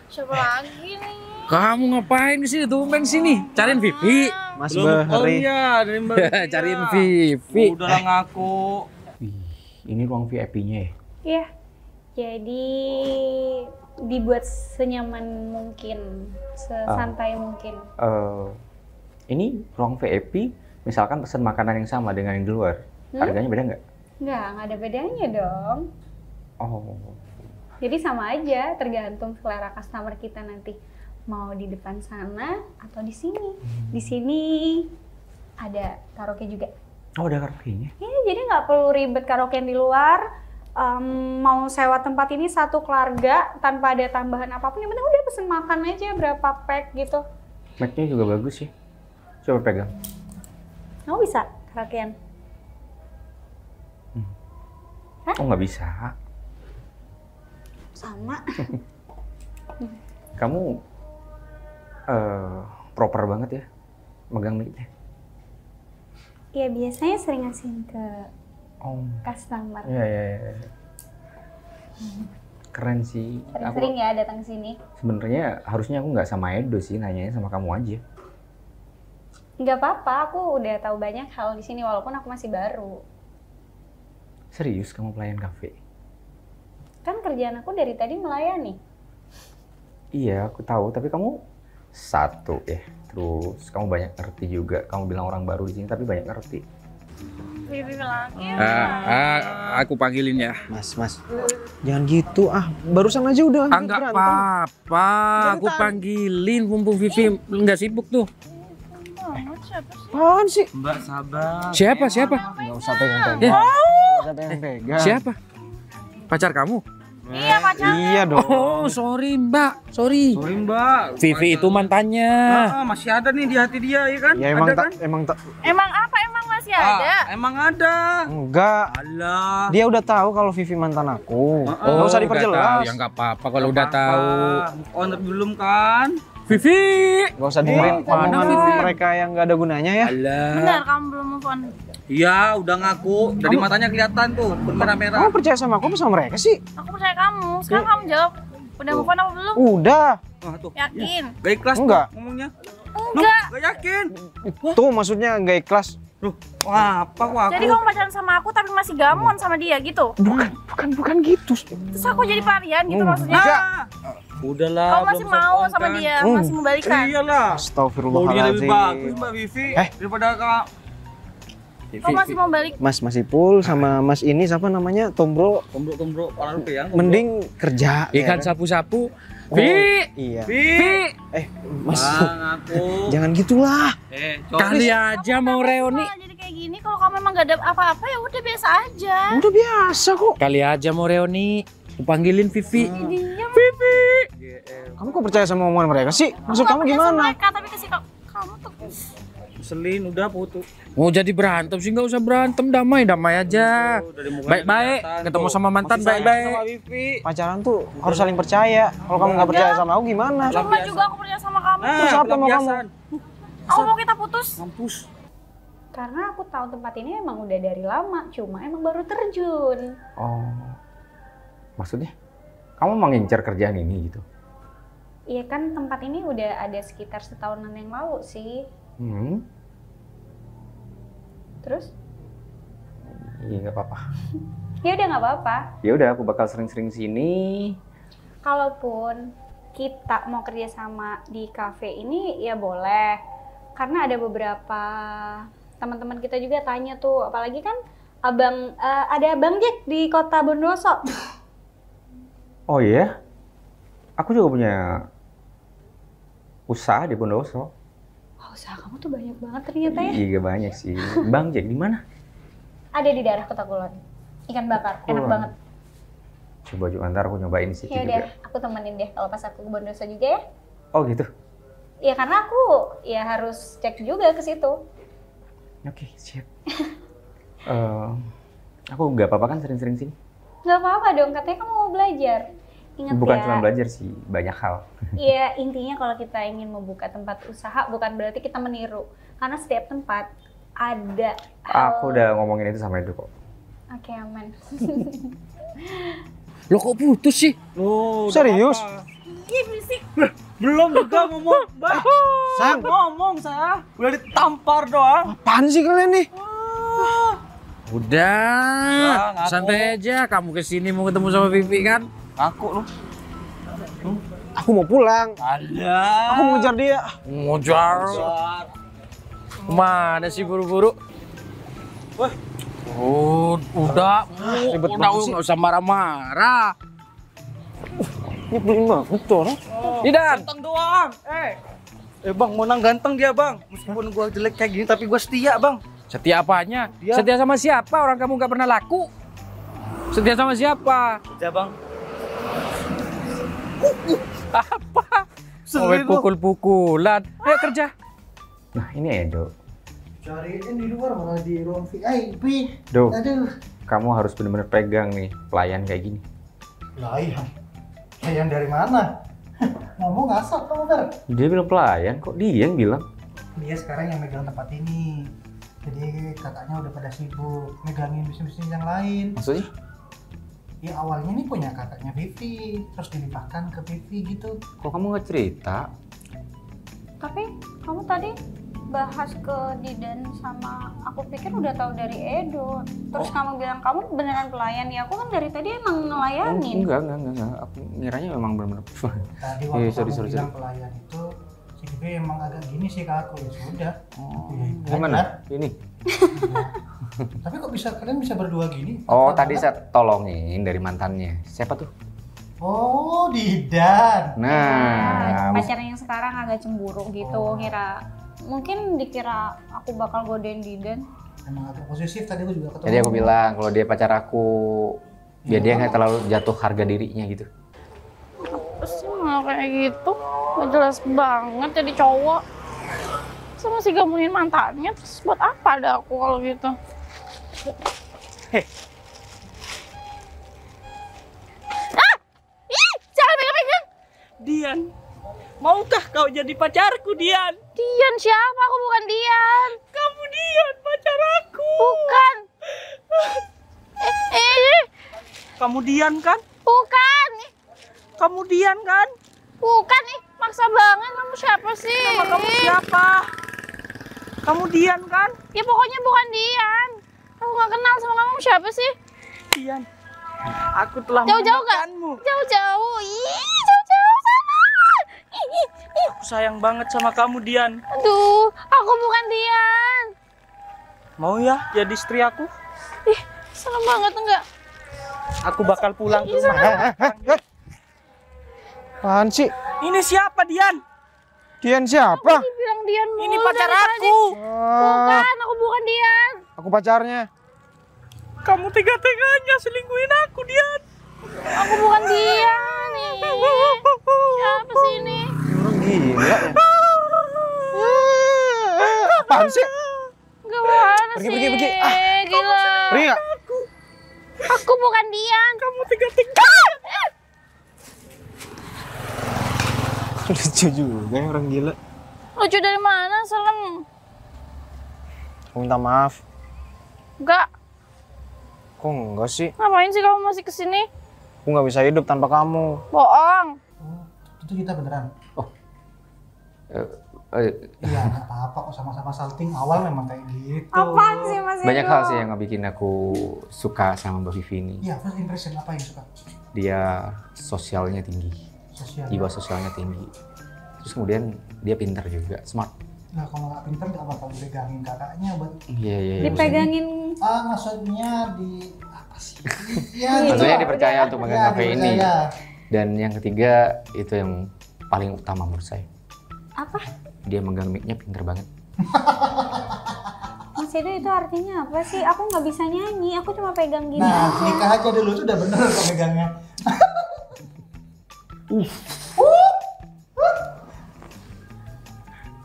Siapa lagi nih? Kamu ngapain di sini? Tumben sini. Cariin Vivi. Mas Oh Bahri. iya, dari Mbak Vivi. Cariin Vivi. Udah lah ngaku. Ini ruang VIP-nya ya? Iya. Jadi dibuat senyaman mungkin, sesantai mungkin. Ini ruang VIP, misalkan pesan makanan yang sama dengan yang di luar, harganya beda nggak? Nggak ada bedanya dong. Oh, Jadi sama aja, tergantung selera customer kita nanti. Mau di depan sana atau di sini? Di sini ada karaoke juga. Oh, ada karaoke-nya? Iya, jadi nggak perlu ribet karaoke di luar. Mau sewa tempat ini satu keluarga tanpa ada tambahan apapun, yang penting udah pesen makan aja berapa pack gitu. Mic-nya juga bagus sih. Coba pegang. Kamu bisa karaokean? Oh, nggak bisa. Sama. Kamu proper banget ya megang mic-nya. Ya biasanya sering ngasihin ke customer. Iya. Keren sih. Sering-sering ya datang ke sini. Sebenarnya harusnya aku nggak sama Edo sih, nanyanya sama kamu aja. Nggak apa-apa, aku udah tahu banyak hal di sini walaupun aku masih baru. Serius kamu pelayan kafe? Kan kerjaan aku dari tadi melayani. Iya, aku tahu. Tapi kamu satu ya. Terus kamu banyak ngerti juga. Kamu bilang orang baru di sini tapi banyak ngerti. Vivi lagi. Aku panggilin ya. Mas, jangan gitu barusan aja udah Enggak apa-apa, aku panggilin mumpung Vivi nggak sibuk tuh. Apaan sih? Mbak sabar. Siapa? Nggak usah pegang-pegang. Siapa? Pacar kamu? Iya pacarnya. Iya dong. Oh, sorry Mbak, sorry. Sorry Mbak. Vivi itu mantannya. Masih ada nih di hati dia ya kan? Ya emang ada kan? Emang apa? Emang masih ada? Emang ada. Enggak. Alah. Dia udah tahu kalau Vivi mantan aku. Nggak usah diperjelas. Ya nggak apa-apa kalau udah tahu. On belum kan? Vivi. Nggak usah dengerin omongan mereka yang nggak ada gunanya ya. Benar, kamu belum move on. Iya, udah ngaku. Dari matanya kelihatan tuh, merah-merah. Kamu percaya sama aku apa sama mereka sih? Aku percaya kamu. Sekarang kamu jawab. Udah move on apa belum? Udah. Tuh. Yakin? Gak ikhlas Enggak. tuh ngomongnya. Enggak. Gak yakin. Tuh maksudnya nggak ikhlas. Loh, apa aku? Jadi kamu pacaran sama aku tapi masih gamon sama dia gitu? Bukan gitu. Terus aku jadi pelarian gitu maksudnya? Udahlah. Kamu masih mau sama dia? Masih mau balikan? Iyalah. Astagfirullahaladzim. Mau dia lebih bagus Mbak Vivi daripada Kak. Kamu masih mau balik? Mas Ipul sama Mas ini siapa namanya? Tombro. Tombro, orang yang. Mending kerja. Ikan ya kan? sapu-sapu. Oh, iya. Vi. Mas. Aku. Jangan gitulah. Kali aja mau reuni. Jadi kayak gini kalau kamu emang gak ada apa-apa ya udah biasa aja. Udah biasa kok. Kali aja mau reuni. Aku panggilin Vivi. Diam. Vivi. Kamu kok percaya sama omongan mereka sih? Maksud kamu percaya sama gimana? mereka, tapi kasih kamu tuh. Selin udah putus. Mau jadi berantem sih nggak usah berantem, damai aja. Baik-baik, ketemu sama mantan baik-baik. Pacaran tuh harus saling percaya. Kalau kamu nggak percaya sama aku gimana? Cuma juga aku percaya sama kamu. Terus apa mau kamu? Aku mau kita putus. Mampus. Karena aku tahu tempat ini emang udah dari lama, cuma emang baru terjun. Oh. Maksudnya? Kamu mau ngincar kerjaan ini gitu? Iya kan tempat ini udah ada sekitar setahunan yang lalu sih. Terus? Iya nggak apa-apa. Ya udah nggak apa-apa. Ya udah, aku bakal sering-sering sini. Kalaupun kita mau kerja sama di cafe ini ya boleh. Karena ada beberapa teman-teman kita juga tanya tuh, apalagi kan ada Abang Jack di Kota Bondowoso. Oh iya? Aku juga punya usaha di Bondowoso. Oh, usaha kamu tuh banyak banget ternyata ya. Iya banyak sih. Bang Jack di mana? Ada di daerah Kota Kulon. Ikan bakar, enak banget. Coba juga ntar aku nyobain di situ Ya juga. udah, aku temenin deh kalau pas aku ke Bondowoso juga ya. Oh gitu? Ya karena aku ya harus cek juga ke situ. Oke, siap. Aku nggak apa-apa kan sering-sering sini? Gak apa-apa dong, katanya kamu mau belajar. Ingat Bukan ya. cuma belajar sih, banyak hal. Iya, intinya kalau kita ingin membuka tempat usaha bukan berarti kita meniru. Karena setiap tempat ada hal... Aku udah ngomongin itu sama Edo kok. Oke, aman. Lo kok putus sih? Loh, Serius? Iya berisik. Belum juga ngomong, Mbak. Sang. Ngomong saya. Udah ditampar doang. Apaan sih kalian nih? Udah, ngaku. santai aja. Kamu kesini mau ketemu sama Vivi kan? Aku lu. Aku mau pulang. Ada. Aku mau ngejar dia. Ngejar. Mana sih buru-buru? Wah. Udah, ribet udah banget sih. nggak usah marah-marah. Nyebelin banget tuh orang. Didan. Ganteng doang. Bang, Monang ganteng dia bang. Meskipun gua jelek kayak gini tapi gua setia bang. Setia apanya? Dia- Setia sama siapa? Orang kamu nggak pernah laku. Setia sama siapa? Udah bang. Apa? Sering lo. Pukul-pukulan. Ayo kerja. Nah ini ya Do. Cariin di luar malah di ruang VIP. Do, Aduh. kamu harus bener-bener pegang nih pelayan kayak gini. Pelayan. Pelayan dari mana? Ngomong ngasal kamu Ber. Dia bilang pelayan, kok dia yang bilang? Dia sekarang yang megang tempat ini. Jadi kakaknya udah pada sibuk megangin bisnis-bisnis yang lain. Maksudnya? Ya awalnya nih punya kakaknya Vivi, terus dilimpahkan ke Vivi gitu. Kok kamu nggak cerita? Tapi kamu tadi bahas ke Didan sama aku pikir udah tahu dari Edo. Terus kamu bilang kamu beneran pelayan ya. Aku kan dari tadi emang ngelayanin. Enggak. Aku ngiranya memang benar-benar. Tadi waktu sorry, kamu sorry. bilang pelayan itu, si Vivi emang agak gini sih ke aku. Ya sudah. Aku ya ikut Gimana? aja. Ini? Tapi kok bisa kalian bisa berdua gini? Oh, Apa tadi banget? saya tolongin dari mantannya. Siapa tuh? Oh, Didan. Nah, Pacarnya yang sekarang agak cemburu gitu, ngira mungkin dikira aku bakal godain Didan. Emang agak posesif tadi aku juga ketemu. jadi aku bilang kalau dia pacar aku, biar dia nggak terlalu jatuh harga dirinya gitu. Terus malah kayak gitu, gak jelas banget jadi cowok. Sama si gabungin mantannya, terus buat apa ada aku kalau gitu? Ih, jangan pegang-pegang. Dian, maukah kau jadi pacarku Dian? Dian siapa? Aku bukan Dian. Kamu Dian, pacar aku. Bukan. Kamu Dian kan? Bukan. Kamu Dian kan? Bukan nih, maksa banget. Kamu siapa sih? Nama kamu siapa? Kamu Dian kan? Ya pokoknya bukan Dian. Aku gak kenal sama kamu siapa sih? Dian, aku telah Jauh-jauh gak? menemukanmu. Jauh-jauh. Ih, jauh-jauh sana. Ih. Aku sayang banget sama kamu Dian. Aduh, aku bukan Dian. Mau ya jadi istri aku? Ih, seneng banget enggak? Aku bakal pulang ke Ih, rumah. Apaan sih? Ini siapa Dian? Dian siapa? Bilang Dian mulu Ini pacar dari tadi. aku. Bukan, aku bukan Dian. Aku pacarnya. Kamu tega-teganya selingkuhin aku Dian. Aku bukan Dian. Ih, siapa sih ini? Orang gila ya. Apaan sih? Gimana Pergi, sih? pergi. Gila. Pergi nggak? Aku bukan Dian. Kamu tega-tega. Lucu juga ya orang gila. Lucu dari mana, Selem? Aku minta maaf. Enggak. Kok enggak sih? Ngapain sih kamu masih kesini? Aku nggak bisa hidup tanpa kamu. Bohong. Oh, itu kita beneran. Iya, nggak apa-apa kok sama-sama salting. Awal memang kayak gitu. Apaan sih Mas Banyak Edo? hal sih yang bikin aku suka sama Mbak Vivi ini. Iya, first impression apa yang suka? Dia sosialnya tinggi, Sosial. jiwa sosialnya tinggi. Terus kemudian dia pintar juga, smart. Nah, kalau nggak pinter nggak bakal dipegangin kakaknya buat. Iya. Dipegangin. Maksudnya di apa sih? Ya, Maksudnya lah. dipercaya untuk megang Ya, kafe ini. dipercaya. Dan yang ketiga itu yang paling utama menurut saya. Apa? Dia megang mic-nya pintar banget. Mas Edo itu artinya apa sih? Aku nggak bisa nyanyi, aku cuma pegang gini Nah, aja. nikah aja dulu tuh udah bener kok megangnya.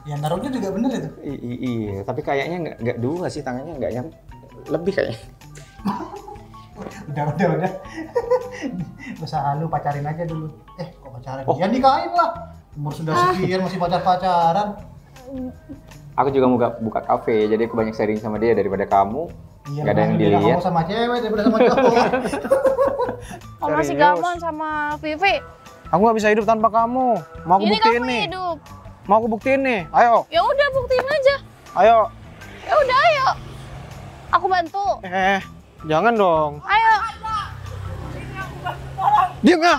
Ya naruhnya juga bener itu. Iya, tapi kayaknya nggak dua sih, tangannya nggak yang lebih kayaknya. Udah. Gak usah halu, pacarin aja dulu. Kok pacaran? Ya nikahin lah. Umur sudah sekian masih pacaran. Aku juga mau buka kafe, jadi aku banyak sharing sama dia daripada kamu. Iya, Nggak ada yang beda dilihat. kamu sama cewek daripada sama cowok. Kamu masih Serius? gamon sama Vivi. Aku nggak bisa hidup tanpa kamu. Mau aku Ini buktiin kamu nih. hidup. Mau aku buktiin nih. Ayo, Ya udah buktiin aja. ayo. Ya udah ayo. Aku bantu. Jangan dong. Ayo. Diam ya.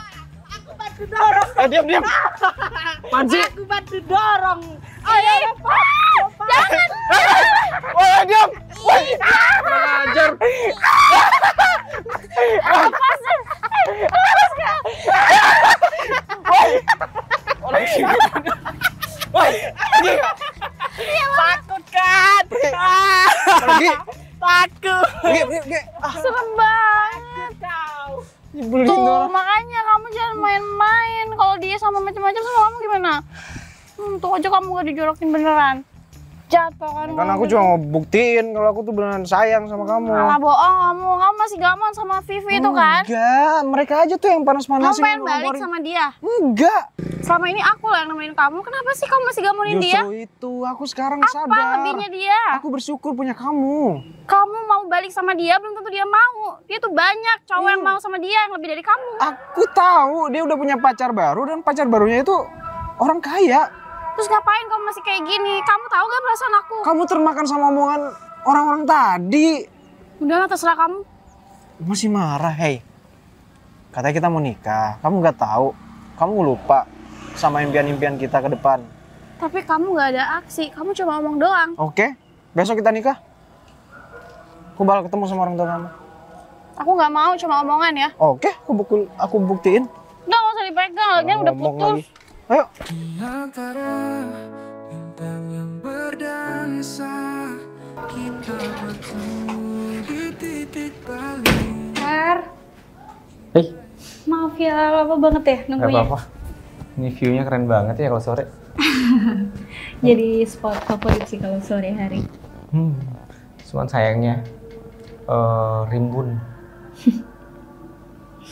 Diam. Panci. Aku bantu dorong. Ayo. Jangan. Woi, diam. Woi. Kurang ajar. Lepasin. Lepas gak? Woi. Takut kan? Pergi. Takut. Pergi. Serem banget. Tuh, makanya kamu jangan main-main. Kalau dia sama macam-macam sama kamu gimana? Tuh aja kamu gak dijorokin beneran. Jatuh kan. Kan aku cuma mau buktiin kalau aku tuh beneran sayang sama kamu. Malah bohong kamu. Kamu masih gamon sama Vivi itu kan? Enggak, mereka aja tuh yang panas-panasin. Kamu pengen balik sama dia? Enggak. Selama ini aku lah yang nemenin kamu. Kenapa sih kamu masih gamonin dia? Justru itu, aku sekarang Apa sadar. Apa lebihnya dia? Aku bersyukur punya kamu. Kamu mau balik sama dia, belum tentu dia mau. Dia tuh banyak cowok yang mau sama dia yang lebih dari kamu. Aku tahu dia udah punya pacar baru dan pacar barunya itu orang kaya. Terus ngapain kamu masih kayak gini? Kamu tahu gak perasaan aku? Kamu termakan sama omongan orang-orang tadi. Udah terserah kamu. Masih marah, hei. Katanya kita mau nikah. Kamu nggak tahu. Kamu lupa sama impian-impian kita ke depan. Tapi kamu nggak ada aksi. Kamu cuma omong doang. Oke, besok kita nikah. Aku bakal ketemu sama orang tua kamu. Aku nggak mau, cuma omongan ya. Oke, aku buktiin. Nggak usah dipegang, lagian udah putus. Lagi. Ayo. Di antara bintang yang berdansa, kita bertemu di titik balik. Fer, Hei, maaf ya lama banget ya nggak nunggunya. apa-apa. Ini view-nya keren banget ya kalau sore. Jadi spot favorit sih kalau sore hari. Cuman sayangnya rimbun.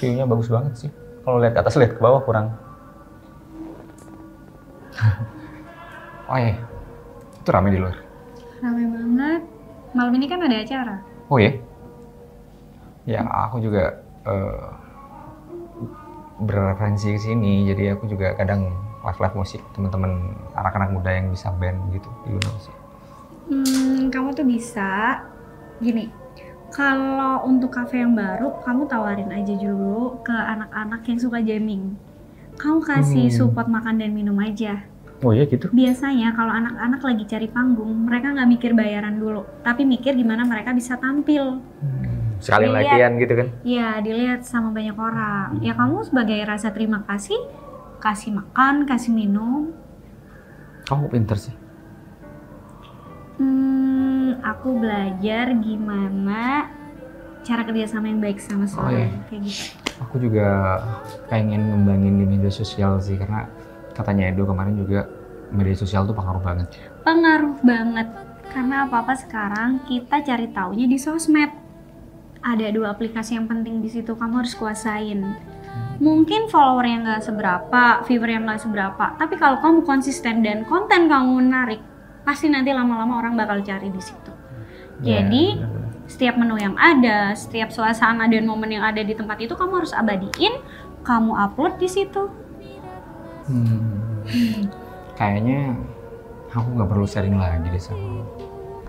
View-nya bagus banget sih. Kalau lihat ke atas, lihat ke bawah kurang. Oh iya, itu rame di luar. Rame banget. Malam ini kan ada acara. Oh iya? Ya aku juga berreferensi ke sini, jadi aku juga kadang live musik teman-teman anak-anak muda yang bisa band gitu di Indonesia. Kamu tuh bisa gini. Kalau untuk kafe yang baru, kamu tawarin aja dulu ke anak-anak yang suka jamming. Kamu kasih support makan dan minum aja. Oh iya gitu? Biasanya kalau anak-anak lagi cari panggung, mereka nggak mikir bayaran dulu, tapi mikir gimana mereka bisa tampil. Sekalian Dilihat. latihan gitu kan? Iya, dilihat sama banyak orang. Ya kamu sebagai rasa terima kasih, kasih makan, kasih minum. Kamu pinter sih. Aku belajar gimana cara kerjasama yang baik sama seorang kayak gitu. Aku juga pengen ngembangin di media sosial sih, karena katanya Edo kemarin juga media sosial tuh pengaruh banget. Pengaruh banget, karena apa-apa sekarang kita cari taunya di sosmed. Ada 2 aplikasi yang penting di situ, kamu harus kuasain. Mungkin follower yang nggak seberapa, viewer yang nggak seberapa, tapi kalau kamu konsisten dan konten kamu menarik, pasti nanti lama-lama orang bakal cari di situ. Jadi setiap menu yang ada, setiap suasana dan momen yang ada di tempat itu kamu harus abadiin, kamu upload di situ. Kayaknya aku nggak perlu sharing lagi deh sama lu.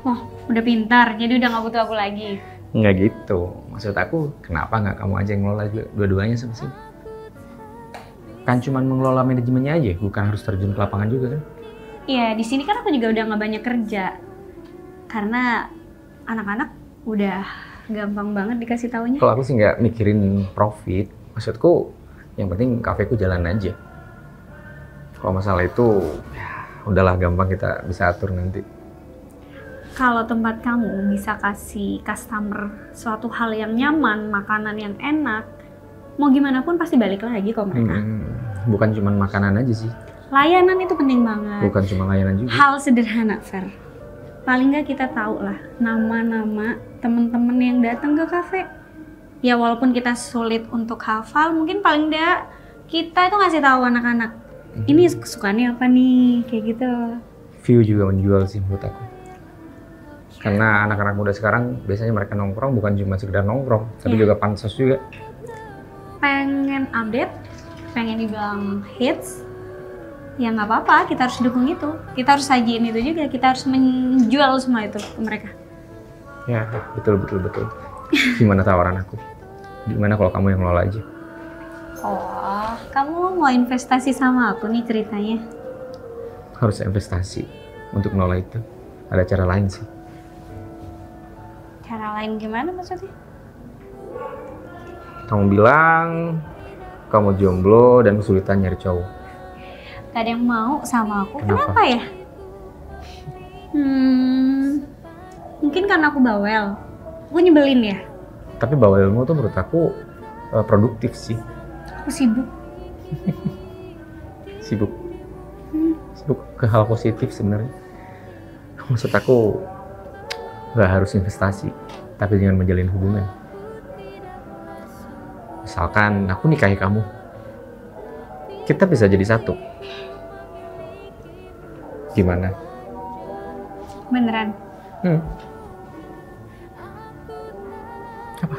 Wah, udah pintar, jadi udah nggak butuh aku lagi. Nggak gitu. Maksud aku, kenapa nggak kamu aja yang ngelola dua-duanya sama sini? Kan cuma mengelola manajemennya aja, bukan harus terjun ke lapangan juga kan? Iya, di sini kan aku juga udah nggak banyak kerja. Karena anak-anak udah gampang banget dikasih taunya. Kalau aku sih nggak mikirin profit. Maksudku, yang penting kafeku jalan aja. Kalau masalah itu, ya udahlah gampang kita bisa atur nanti. Kalau tempat kamu bisa kasih customer suatu hal yang nyaman, makanan yang enak, mau gimana pun pasti balik lagi kok mereka. Bukan cuma makanan aja sih. Layanan itu penting banget. Bukan cuma layanan juga. Hal sederhana, Fer. Paling nggak kita tahu lah nama-nama temen-temen yang datang ke kafe. Ya walaupun kita sulit untuk hafal, mungkin paling nggak kita itu ngasih tahu anak-anak. Ini kesukaannya apa nih, kayak gitu. View juga menjual sih menurut aku. Karena anak-anak muda sekarang biasanya mereka nongkrong bukan cuma sekedar nongkrong, tapi juga pansos juga. Pengen update, pengen dibilang hits, ya nggak apa-apa, kita harus dukung itu. Kita harus sajiin itu juga, kita harus menjual semua itu ke mereka. Ya, betul. Gimana tawaran aku? Gimana kalau kamu yang ngelola aja? Oh, kamu mau investasi sama aku nih ceritanya? Harus investasi untuk ngelola itu. Ada cara lain sih. Cara lain gimana maksudnya? Kamu bilang kamu jomblo dan kesulitan nyari cowok. gak ada yang mau sama aku. Kenapa? Kenapa ya? Mungkin karena aku bawel. Aku nyebelin ya? Tapi bawelmu tuh menurut aku produktif sih. Aku sibuk. Sibuk ke hal positif sebenarnya. Maksud aku nggak harus investasi, tapi dengan menjalin hubungan. Misalkan aku nikahi kamu, kita bisa jadi satu. Gimana? Beneran? Apa?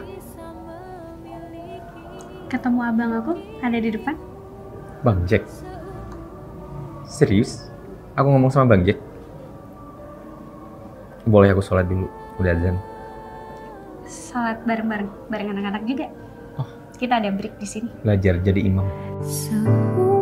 Ketemu abang aku ada di depan. Bang Jack? Serius? Aku ngomong sama Bang Jack? Boleh aku sholat dulu, udah azan. Salat bareng anak-anak juga. Oh. Kita ada break di sini. Belajar jadi imam. Semua